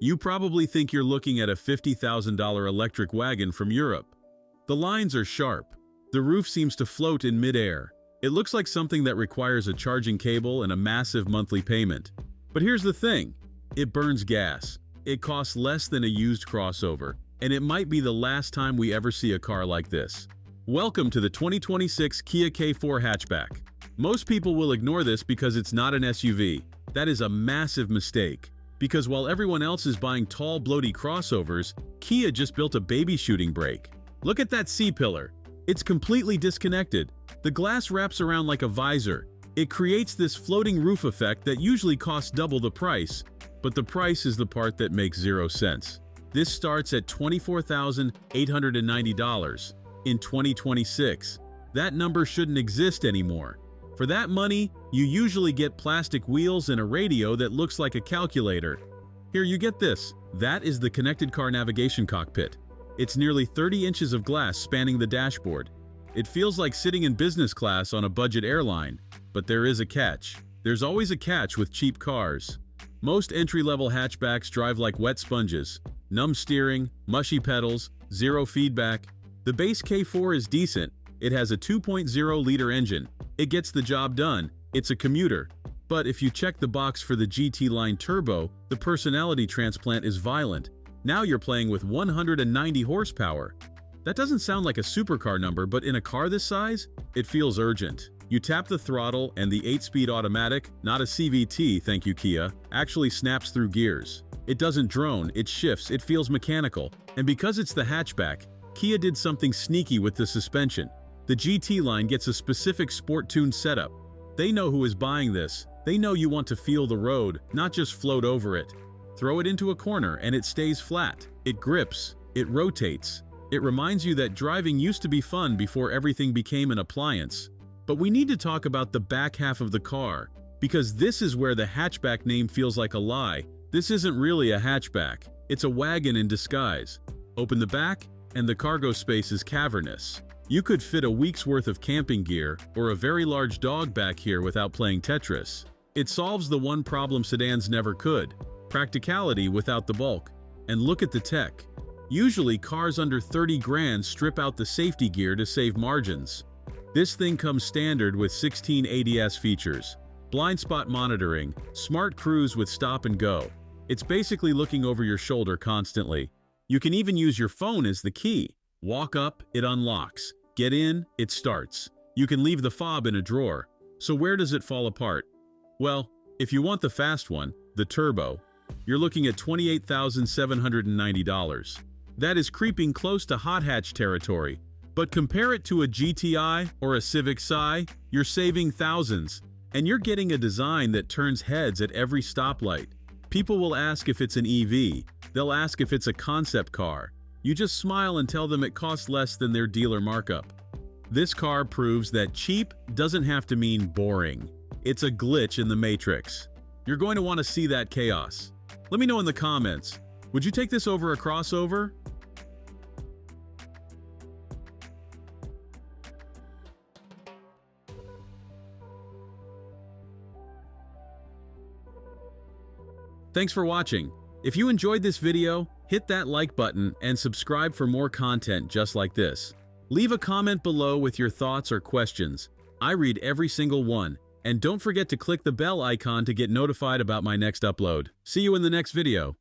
You probably think you're looking at a $50,000 electric wagon from Europe. The lines are sharp. The roof seems to float in midair. It looks like something that requires a charging cable and a massive monthly payment. But here's the thing. It burns gas. It costs less than a used crossover, and it might be the last time we ever see a car like this. Welcome to the 2026 Kia K4 Hatchback. Most people will ignore this because it's not an SUV. That is a massive mistake. Because while everyone else is buying tall, bloaty crossovers, Kia just built a baby shooting brake. Look at that C-pillar. It's completely disconnected. The glass wraps around like a visor. It creates this floating roof effect that usually costs double the price, but the price is the part that makes zero sense. This starts at $24,890 in 2026. That number shouldn't exist anymore. For that money, you usually get plastic wheels and a radio that looks like a calculator. Here, you get this. That is the connected car navigation cockpit. It's nearly 30 inches of glass spanning the dashboard. It feels like sitting in business class on a budget airline. But there is a catch. There's always a catch with cheap cars. Most entry-level hatchbacks drive like wet sponges. Numb steering, mushy pedals, zero feedback. The base K4 is decent. It has a 2.0-liter engine. It gets the job done. It's a commuter. But if you check the box for the GT Line Turbo, the personality transplant is violent. Now you're playing with 190 horsepower. That doesn't sound like a supercar number, but in a car this size, it feels urgent. You tap the throttle and the 8-speed automatic, not a CVT, thank you Kia, actually snaps through gears. It doesn't drone, it shifts, it feels mechanical. And because it's the hatchback, Kia did something sneaky with the suspension. The GT line gets a specific sport-tuned setup. They know who is buying this. They know you want to feel the road, not just float over it. Throw it into a corner and it stays flat. It grips. It rotates. It reminds you that driving used to be fun before everything became an appliance. But we need to talk about the back half of the car, because this is where the hatchback name feels like a lie. This isn't really a hatchback. It's a wagon in disguise. Open the back, and the cargo space is cavernous. You could fit a week's worth of camping gear or a very large dog back here without playing Tetris. It solves the one problem sedans never could: practicality without the bulk. And look at the tech. Usually cars under 30 grand strip out the safety gear to save margins. This thing comes standard with 16 ADS features, blind spot monitoring, smart cruise with stop and go. It's basically looking over your shoulder constantly. You can even use your phone as the key. Walk up, it unlocks. Get in, it starts. You can leave the fob in a drawer. So where does it fall apart? Well, if you want the fast one, the turbo, you're looking at $28,790. That is creeping close to hot hatch territory. But compare it to a GTI or a Civic Si, you're saving thousands. And you're getting a design that turns heads at every stoplight. People will ask if it's an EV. They'll ask if it's a concept car. You just smile and tell them it costs less than their dealer markup. This car proves that cheap doesn't have to mean boring. It's a glitch in the matrix. You're going to want to see that chaos. Let me know in the comments. Would you take this over a crossover? Thanks for watching. If you enjoyed this video, hit that like button and subscribe for more content just like this. Leave a comment below with your thoughts or questions. I read every single one. And don't forget to click the bell icon to get notified about my next upload. See you in the next video.